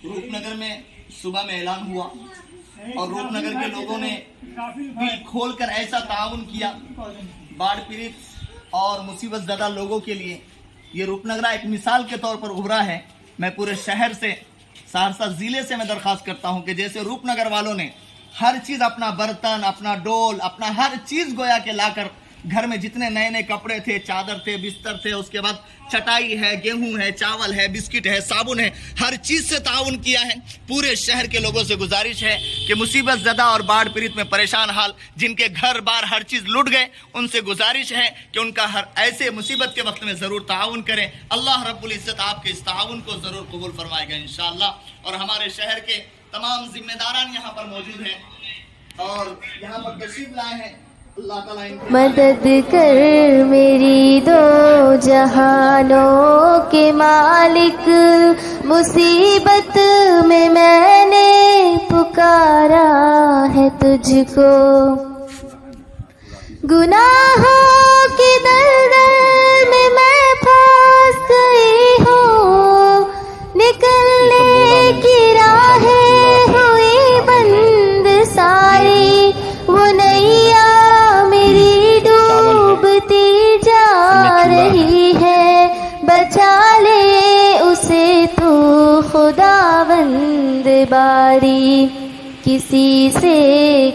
रूपनगर में सुबह में ऐलान हुआ और रूपनगर के लोगों ने दिल खोलकर ऐसा ताउन किया बाढ़ पीड़ित और मुसीबत ज़दा लोगों के लिए। ये रूपनगर एक मिसाल के तौर पर उभरा है। मैं पूरे शहर से, सहरसा ज़िले से मैं दरख्वास्त करता हूँ कि जैसे रूपनगर वालों ने हर चीज़, अपना बर्तन, अपना डोल, अपना हर चीज़ गोया के लाकर घर में जितने नए नए कपड़े थे, चादर थे, बिस्तर थे, उसके बाद चटाई है, गेहूं है, चावल है, बिस्किट है, साबुन है, हर चीज़ से ताउन किया है। पूरे शहर के लोगों से गुजारिश है कि मुसीबत ज़दा और बाढ़ पीड़ित में परेशान हाल जिनके घर बार हर चीज़ लुट गए, उनसे गुजारिश है कि उनका हर ऐसे मुसीबत के वक्त में ज़रूर ताउन करें। अल्लाह रब्बुल इज़्ज़त आपके इस ताउन को ज़रूर कबूल फरमाएगा इंशाअल्लाह। और हमारे शहर के तमाम जिम्मेदारान यहाँ पर मौजूद हैं और यहाँ पर तशरीफ लाए हैं। मदद कर मेरी दो जहानों के मालिक, मुसीबत में मैंने पुकारा है तुझको। गुनाहों की दलदल में मैं फंस गई हूँ, निकलने की राहें हुई बंद सारी, वो नैया मेरी डूबती जा रही है, बचा ले उसे तू खुदावंद बारी। किसी से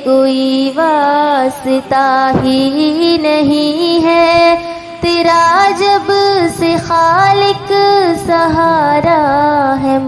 कोई वास्ता ही नहीं है, तेरा जब से खालिक सहारा है।